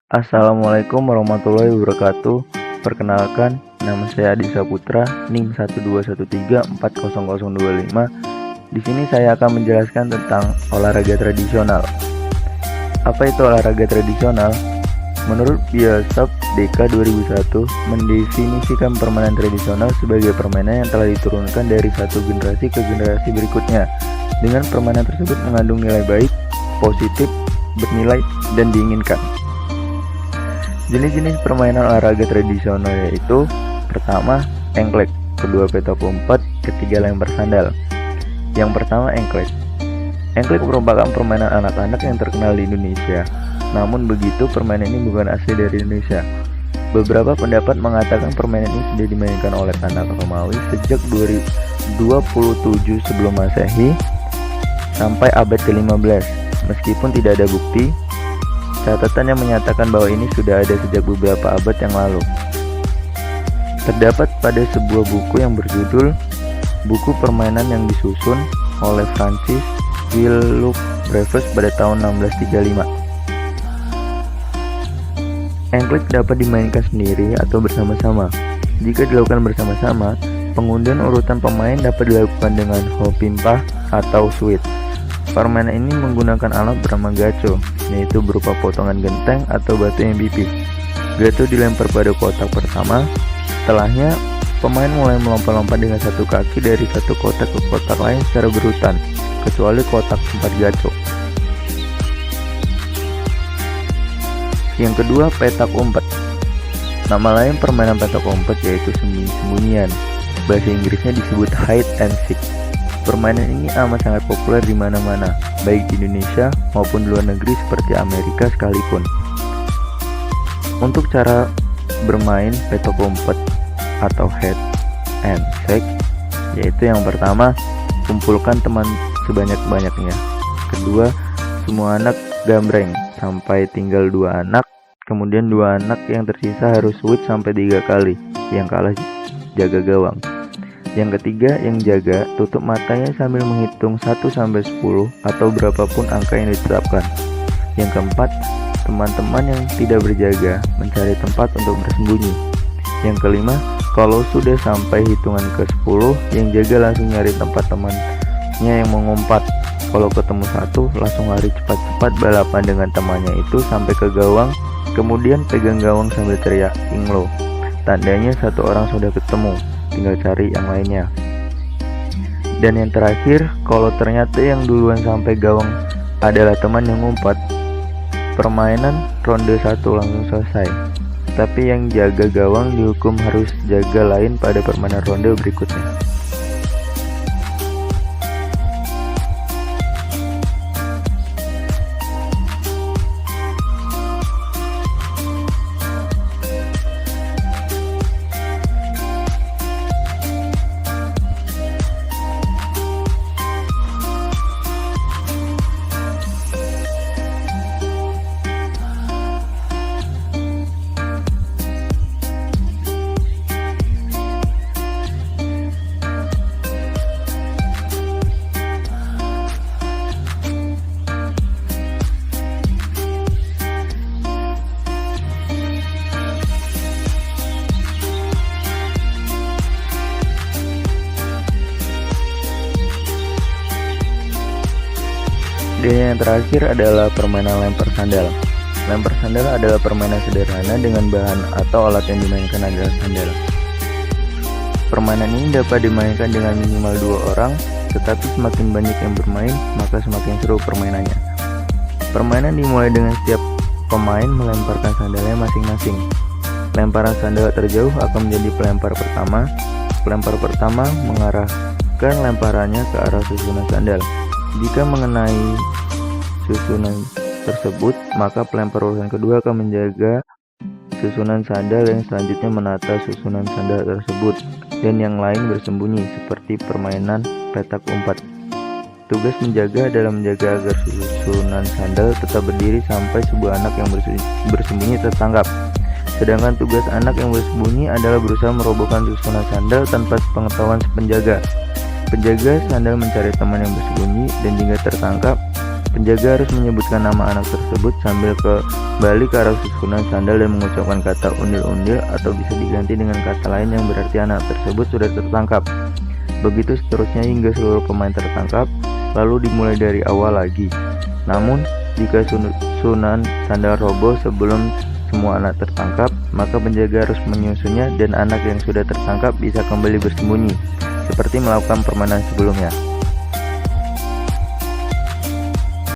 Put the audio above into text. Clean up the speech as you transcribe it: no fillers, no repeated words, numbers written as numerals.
Assalamualaikum warahmatullahi wabarakatuh. Perkenalkan, nama saya Adi Saputra, NIM 121340025. Di sini saya akan menjelaskan tentang olahraga tradisional. Apa itu olahraga tradisional? Menurut Bioskop DK 2001 mendefinisikan permainan tradisional sebagai permainan yang telah diturunkan dari satu generasi ke generasi berikutnya. Dengan permainan tersebut mengandung nilai baik, positif, bernilai, dan diinginkan. Jenis-jenis permainan olahraga tradisional yaitu: pertama, engklek, kedua petak umpet, ketiga lempar sandal. Yang pertama, engklek. Engklek merupakan permainan anak-anak yang terkenal di Indonesia. Namun begitu, permainan ini bukan asli dari Indonesia. Beberapa pendapat mengatakan permainan ini sudah dimainkan oleh tanah Romawi sejak 27 sebelum Masehi sampai abad ke-15. Meskipun tidak ada bukti, catatan yang menyatakan bahwa ini sudah ada sejak beberapa abad yang lalu. Terdapat pada sebuah buku yang berjudul Buku Permainan yang disusun oleh Francis Willuk Breves pada tahun 1635. Engklek dapat dimainkan sendiri atau bersama-sama. Jika dilakukan bersama-sama, pengundian urutan pemain dapat dilakukan dengan hopimpah atau suit. Permainan ini menggunakan alat bernama gaco, yaitu berupa potongan genteng atau batu yang pipih. Gaco dilempar pada kotak pertama. Setelahnya, pemain mulai melompat-lompat dengan satu kaki dari satu kotak ke kotak lain secara berurutan, kecuali kotak tempat gaco. Yang kedua, petak umpet. Nama lain permainan petak umpet yaitu sembunyi-sembunyian. Bahasa Inggrisnya disebut hide and seek. Permainan ini amat sangat populer di mana-mana, baik di Indonesia maupun di luar negeri seperti Amerika sekalipun. Untuk cara bermain petak umpet atau hide and seek, yaitu yang pertama, kumpulkan teman sebanyak-banyaknya. Kedua, semua anak gambreng sampai tinggal 2 anak. Kemudian 2 anak yang tersisa harus switch sampai 3 kali. Yang kalah jaga gawang. Yang ketiga, yang jaga tutup matanya sambil menghitung 1-10 atau berapapun angka yang ditetapkan. Yang keempat, teman-teman yang tidak berjaga mencari tempat untuk bersembunyi. Yang kelima, kalau sudah sampai hitungan ke-10, yang jaga langsung nyari tempat temannya yang mengumpat. Kalau ketemu satu, langsung lari cepat-cepat balapan dengan temannya itu sampai ke gawang. Kemudian pegang gawang sambil teriak "Inglo". Tandanya satu orang sudah ketemu, tinggal cari yang lainnya. Dan yang terakhir, kalau ternyata yang duluan sampai gawang adalah teman yang ngumpat, permainan ronde 1 langsung selesai. Tapi yang jaga gawang dihukum harus jaga lain pada permainan ronde berikutnya. Dan yang terakhir adalah permainan lempar sandal. Lempar sandal adalah permainan sederhana dengan bahan atau alat yang dimainkan adalah sandal. Permainan ini dapat dimainkan dengan minimal 2 orang, tetapi semakin banyak yang bermain, maka semakin seru permainannya. Permainan dimulai dengan setiap pemain melemparkan sandalnya masing-masing. Lemparan sandal terjauh akan menjadi pelempar pertama. Pelempar pertama mengarahkan lemparannya ke arah susunan sandal. Jika mengenai susunan tersebut, maka pelempar urutan kedua akan menjaga susunan sandal yang selanjutnya menata susunan sandal tersebut, dan yang lain bersembunyi seperti permainan petak umpet. Tugas menjaga adalah menjaga agar susunan sandal tetap berdiri sampai sebuah anak yang bersembunyi tertangkap. Sedangkan tugas anak yang bersembunyi adalah berusaha merobohkan susunan sandal tanpa pengetahuan penjaga. Penjaga sandal mencari teman yang bersembunyi, dan jika tertangkap, Penjaga harus menyebutkan nama anak tersebut sambil kembali ke arah susunan sandal dan mengucapkan kata undil-undil atau bisa diganti dengan kata lain yang berarti anak tersebut sudah tertangkap. Begitu seterusnya hingga seluruh pemain tertangkap, lalu dimulai dari awal lagi. Namun, jika susunan sandal roboh sebelum semua anak tertangkap, maka penjaga harus menyusunnya dan anak yang sudah tertangkap bisa kembali bersembunyi, seperti melakukan permainan sebelumnya.